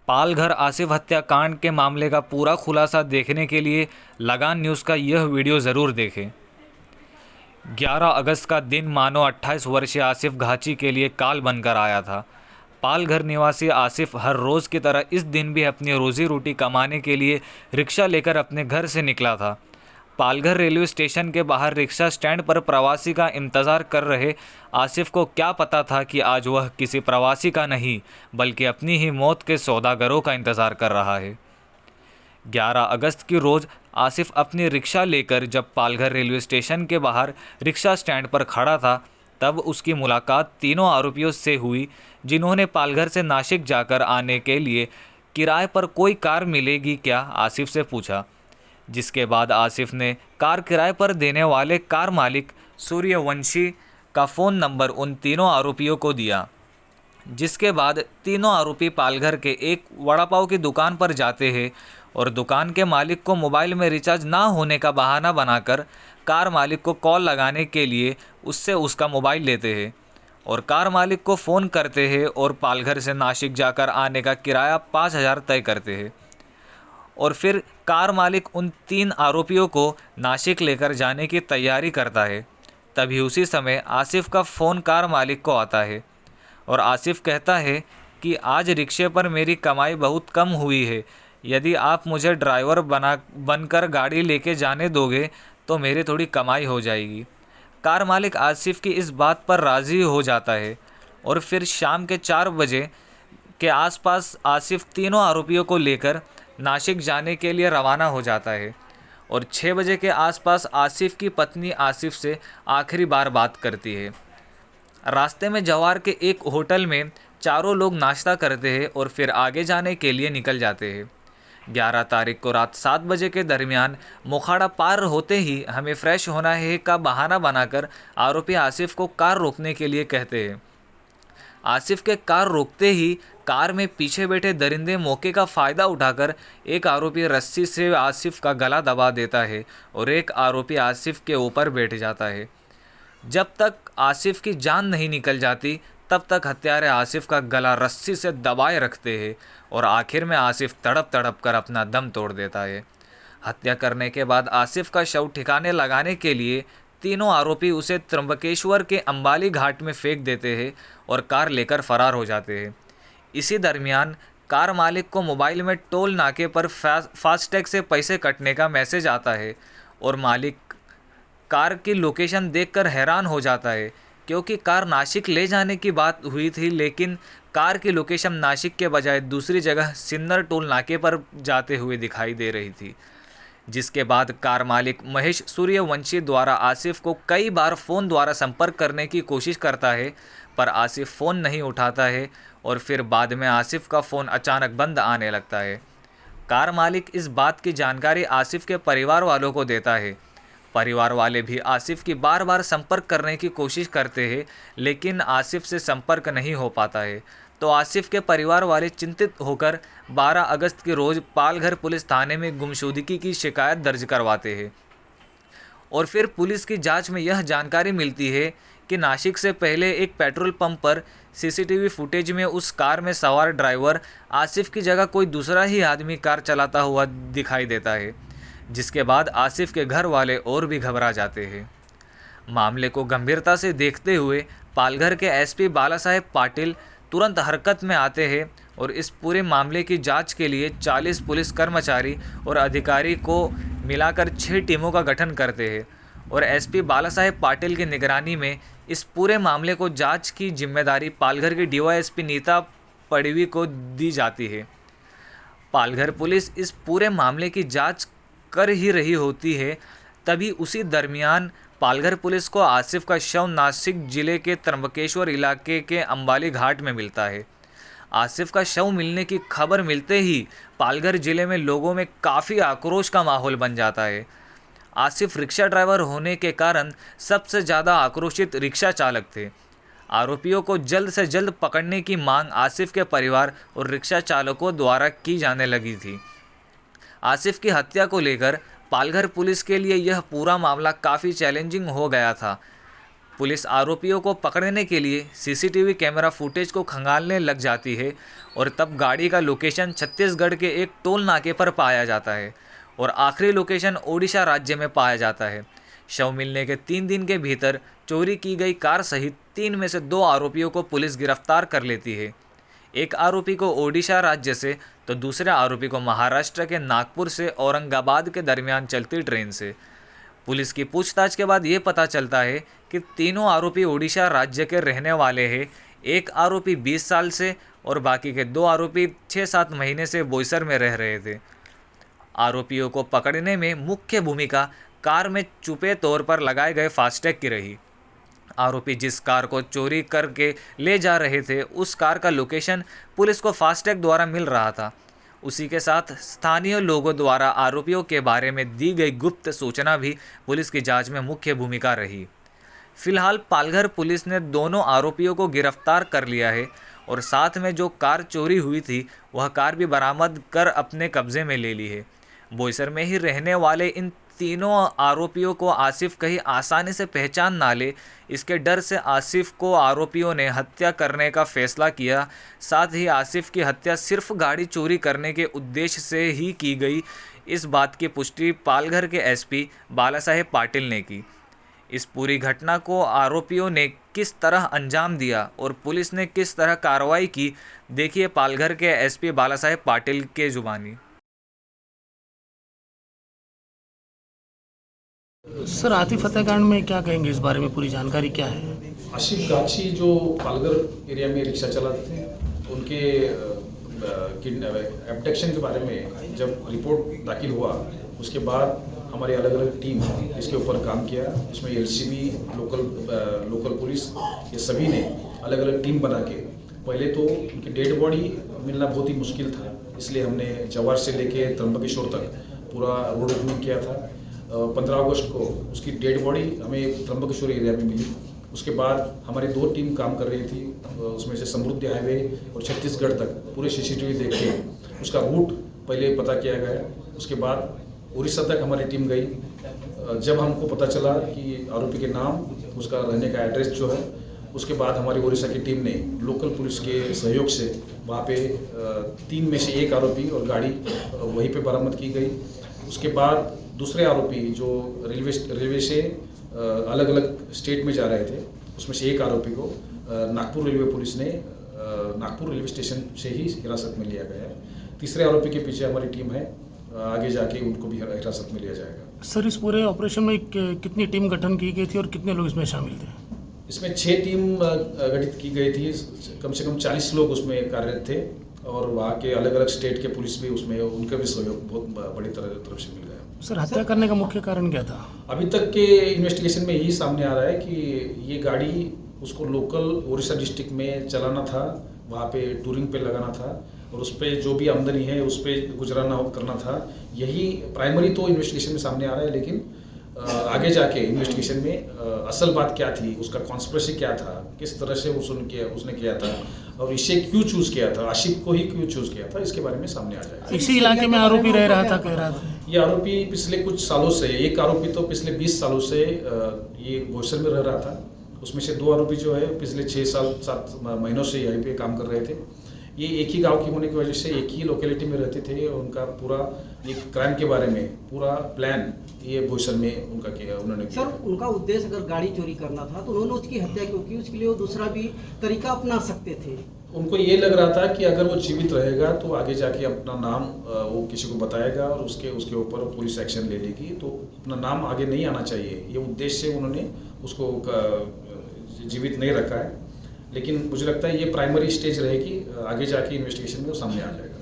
पालघर आसिफ हत्याकांड के मामले का पूरा खुलासा देखने के लिए लगान न्यूज़ का यह वीडियो ज़रूर देखें। 11 अगस्त का दिन मानो 28 वर्षीय आसिफ घाची के लिए काल बनकर आया था। पालघर निवासी आसिफ हर रोज़ की तरह इस दिन भी अपनी रोज़ी रोटी कमाने के लिए रिक्शा लेकर अपने घर से निकला था। पालघर रेलवे स्टेशन के बाहर रिक्शा स्टैंड पर प्रवासी का इंतज़ार कर रहे आसिफ को क्या पता था कि आज वह किसी प्रवासी का नहीं बल्कि अपनी ही मौत के सौदागरों का इंतज़ार कर रहा है। 11 अगस्त की रोज़ आसिफ अपनी रिक्शा लेकर जब पालघर रेलवे स्टेशन के बाहर रिक्शा स्टैंड पर खड़ा था, तब उसकी मुलाकात तीनों आरोपियों से हुई जिन्होंने पालघर से नासिक जाकर आने के लिए किराए पर कोई कार मिलेगी क्या आसिफ से पूछा। जिसके बाद आसिफ ने कार किराए पर देने वाले कार मालिक सूर्यवंशी का फ़ोन नंबर उन तीनों आरोपियों को दिया। जिसके बाद तीनों आरोपी पालघर के एक वड़ा पाव की दुकान पर जाते हैं और दुकान के मालिक को मोबाइल में रिचार्ज ना होने का बहाना बनाकर कार मालिक को कॉल लगाने के लिए उससे उसका मोबाइल लेते हैं और कार मालिक को फ़ोन करते हैं और पालघर से नासिक जाकर आने का किराया 5,000 तय करते हैं। और फिर कार मालिक उन तीन आरोपियों को नासिक लेकर जाने की तैयारी करता है। तभी उसी समय आसिफ का फ़ोन कार मालिक को आता है और आसिफ कहता है कि आज रिक्शे पर मेरी कमाई बहुत कम हुई है, यदि आप मुझे ड्राइवर बनकर गाड़ी लेके जाने दोगे तो मेरी थोड़ी कमाई हो जाएगी। कार मालिक आसिफ की इस बात पर राज़ी हो जाता है और फिर शाम के 4 बजे के आसपास आसिफ तीनों आरोपियों को लेकर नासिक जाने के लिए रवाना हो जाता है और 6 बजे के आसपास आसिफ की पत्नी आसिफ से आखिरी बार बात करती है। रास्ते में जवार के एक होटल में चारों लोग नाश्ता करते हैं और फिर आगे जाने के लिए निकल जाते हैं। 11 तारीख को रात 7 बजे के दरमियान मोखाड़ा पार होते ही हमें फ्रेश होना है का बहाना बनाकर आरोपी आसिफ को कार रोकने के लिए कहते हैं। आसिफ के कार रोकते ही कार में पीछे बैठे दरिंदे मौके का फ़ायदा उठाकर एक आरोपी रस्सी से आसिफ का गला दबा देता है और एक आरोपी आसिफ के ऊपर बैठ जाता है। जब तक आसिफ की जान नहीं निकल जाती तब तक हत्यारे आसिफ का गला रस्सी से दबाए रखते हैं और आखिर में आसिफ तड़प तड़प कर अपना दम तोड़ देता है। हत्या करने के बाद आसिफ का शव ठिकाने लगाने के लिए तीनों आरोपी उसे त्र्यंबकेश्वर के अंबाली घाट में फेंक देते हैं और कार लेकर फरार हो जाते हैं। इसी दरमियान कार मालिक को मोबाइल में टोल नाके पर फास्टैग से पैसे कटने का मैसेज आता है और मालिक कार की लोकेशन देखकर हैरान हो जाता है क्योंकि कार नासिक ले जाने की बात हुई थी, लेकिन कार की लोकेशन नासिक के बजाय दूसरी जगह सिन्नर टोल नाके पर जाते हुए दिखाई दे रही थी। जिसके बाद कार मालिक महेश सूर्यवंशी द्वारा आसिफ को कई बार फ़ोन द्वारा संपर्क करने की कोशिश करता है, पर आसिफ फ़ोन नहीं उठाता है और फिर बाद में आसिफ का फ़ोन अचानक बंद आने लगता है। कार मालिक इस बात की जानकारी आसिफ के परिवार वालों को देता है। परिवार वाले भी आसिफ की बार बार संपर्क करने की कोशिश करते हैं, लेकिन आसिफ से संपर्क नहीं हो पाता है। तो आसिफ के परिवार वाले चिंतित होकर 12 अगस्त के रोज़ पालघर पुलिस थाने में गुमशुदगी की शिकायत दर्ज करवाते हैं और फिर पुलिस की जांच में यह जानकारी मिलती है कि नासिक से पहले एक पेट्रोल पंप पर सीसीटीवी फुटेज में उस कार में सवार ड्राइवर आसिफ की जगह कोई दूसरा ही आदमी कार चलाता हुआ दिखाई देता है। जिसके बाद आसिफ के घर वाले और भी घबरा जाते हैं। मामले को गंभीरता से देखते हुए पालघर के एसपी बाला साहेब पाटिल तुरंत हरकत में आते हैं और इस पूरे मामले की जांच के लिए 40 पुलिस कर्मचारी और अधिकारी को मिलाकर 6 टीमों का गठन करते हैं और एसपी बाला साहेब पाटिल की निगरानी में इस पूरे मामले को जांच की जिम्मेदारी पालघर की डीवाईएसपी नीता पड़वी को दी जाती है। पालघर पुलिस इस पूरे मामले की जांच कर ही रही होती है, तभी उसी दरमियान पालघर पुलिस को आसिफ का शव नासिक जिले के त्र्यंबकेश्वर इलाके के अंबाली घाट में मिलता है। आसिफ का शव मिलने की खबर मिलते ही पालघर जिले में लोगों में काफ़ी आक्रोश का माहौल बन जाता है। आसिफ रिक्शा ड्राइवर होने के कारण सबसे ज़्यादा आक्रोशित रिक्शा चालक थे। आरोपियों को जल्द से जल्द पकड़ने की मांग आसिफ के परिवार और रिक्शा चालकों द्वारा की जाने लगी थी। आसिफ की हत्या को लेकर पालघर पुलिस के लिए यह पूरा मामला काफ़ी चैलेंजिंग हो गया था। पुलिस आरोपियों को पकड़ने के लिए सीसीटीवी कैमरा फुटेज को खंगालने लग जाती है और तब गाड़ी का लोकेशन छत्तीसगढ़ के एक टोल नाके पर पाया जाता है और आखिरी लोकेशन ओडिशा राज्य में पाया जाता है। शव मिलने के 3 दिन के भीतर चोरी की गई कार सहित 3 में से 2 आरोपियों को पुलिस गिरफ्तार कर लेती है। एक आरोपी को ओडिशा राज्य से तो दूसरे आरोपी को महाराष्ट्र के नागपुर से औरंगाबाद के दरमियान चलती ट्रेन से। पुलिस की पूछताछ के बाद ये पता चलता है कि तीनों आरोपी ओडिशा राज्य के रहने वाले हैं। एक आरोपी 20 साल से और बाकी के 2 आरोपी 6-7 महीने से बोईसर में रह रहे थे। आरोपियों को पकड़ने में मुख्य भूमिका कार में छुपे तौर पर लगाए गए फास्टैग की रही। आरोपी जिस कार को चोरी करके ले जा रहे थे उस कार का लोकेशन पुलिस को फास्टैग द्वारा मिल रहा था। उसी के साथ स्थानीय लोगों द्वारा आरोपियों के बारे में दी गई गुप्त सूचना भी पुलिस की जांच में मुख्य भूमिका रही। फिलहाल पालघर पुलिस ने दोनों आरोपियों को गिरफ्तार कर लिया है और साथ में जो कार चोरी हुई थी वह कार भी बरामद कर अपने कब्जे में ले ली है। बोईसर में ही रहने वाले इन तीनों आरोपियों को आसिफ कहीं आसानी से पहचान ना ले, इसके डर से आसिफ को आरोपियों ने हत्या करने का फैसला किया। साथ ही आसिफ की हत्या सिर्फ गाड़ी चोरी करने के उद्देश्य से ही की गई, इस बात की पुष्टि पालघर के एसपी बालासाहेब पाटिल ने की। इस पूरी घटना को आरोपियों ने किस तरह अंजाम दिया और पुलिस ने किस तरह कार्रवाई की, देखिए पालघर के एसपी बालासाहेब पाटिल के जुबानी। सर, आतिफ हत्याकांड में क्या कहेंगे, इस बारे में पूरी जानकारी क्या है? आसिफ गाची जो पालघर एरिया में रिक्शा चलाते थे, उनके एब्डक्शन के बारे में जब रिपोर्ट दाखिल हुआ उसके बाद हमारी अलग अलग टीम इसके ऊपर काम किया। उसमें एलसीबी, लोकल पुलिस, ये सभी ने अलग अलग टीम बना के पहले तो उनकी डेड बॉडी मिलना बहुत ही मुश्किल था, इसलिए हमने जवार से लेके त्र्यंबकेश्वर तक पूरा रोड ओपनिंग किया था। 15 अगस्त को उसकी डेड बॉडी हमें त्र्यंबकेश्वर एरिया में मिली। उसके बाद हमारी 2 टीम काम कर रही थी, उसमें से समृद्धि हाईवे और छत्तीसगढ़ तक पूरे सीसीटीवी देख के उसका रूट पहले पता किया गया। उसके बाद उड़ीसा तक हमारी टीम गई। जब हमको पता चला कि आरोपी के नाम, उसका रहने का एड्रेस जो है, उसके बाद हमारी उड़ीसा की टीम ने लोकल पुलिस के सहयोग से वहाँ पे 3 में से 1 आरोपी और गाड़ी वहीं पे बरामद की गई। उसके बाद दूसरे आरोपी जो रेलवे से अलग अलग स्टेट में जा रहे थे, उसमें से 1 आरोपी को नागपुर रेलवे पुलिस ने नागपुर रेलवे स्टेशन से ही हिरासत में लिया गया है। तीसरे आरोपी के पीछे हमारी टीम है, आगे जाके उनको भी हिरासत में लिया जाएगा। सर, इस पूरे ऑपरेशन में कितनी टीम गठन की गई थी और कितने लोग इसमें शामिल थे? इसमें 6 टीम गठित की गई थी, कम से कम 40 लोग उसमें कार्यरत थे और वहाँ के अलग अलग स्टेट के पुलिस भी उसमें, उनका भी सहयोग बहुत बड़ी तरफ से मिल गया। सर, हत्या करने का मुख्य कारण क्या था? अभी तक के इन्वेस्टिगेशन में यही सामने आ रहा है कि ये गाड़ी उसको लोकल उड़ीसा डिस्ट्रिक्ट में चलाना था, वहाँ पे टूरिंग पे लगाना था और उस पर जो भी आमदनी है उस पर गुजराना करना था। यही प्राइमरी तो इन्वेस्टिगेशन में सामने आ रहा है, लेकिन आगे जाके इन्वेस्टिगेशन में असल बात क्या थी, उसका कॉन्स्पिरेसी क्या था, किस तरह से उसने किया था और इसे क्यों चूज किया था, आशिफ को ही क्यों चूज किया था, इसके बारे में सामने आ जाएगा। इसी इलाके में आरोपी रह रहा था, कह रहा था। ये आरोपी पिछले कुछ सालों से, एक आरोपी तो पिछले 20 सालों से ये बोईसर में रह रहा था। उसमें से 2 आरोपी जो है पिछले 6-7 महीनों से यहीं पे काम कर रहे थे। ये एक ही गांव की होने की वजह से एक ही लोकेलिटी में रहते थे और उनका पूरा एक क्राइम के बारे में पूरा प्लान ये बोईसर में उनका किया, उन्होंने किया। सर, उनका उद्देश्य अगर गाड़ी चोरी करना था तो उन्होंने उसकी हत्या क्यों की? उसके लिए वो दूसरा भी तरीका अपना सकते थे। उनको ये लग रहा था कि अगर वो जीवित रहेगा तो आगे जाके अपना नाम वो किसी को बताएगा और उसके ऊपर पुलिस एक्शन ले लेगी, तो अपना नाम आगे नहीं आना चाहिए। ये उद्देश्य से उन्होंने उसको जीवित नहीं रखा है, लेकिन मुझे लगता है ये प्राइमरी स्टेज रहेगी, आगे जाके इन्वेस्टिगेशन में वो सामने आ जाएगा।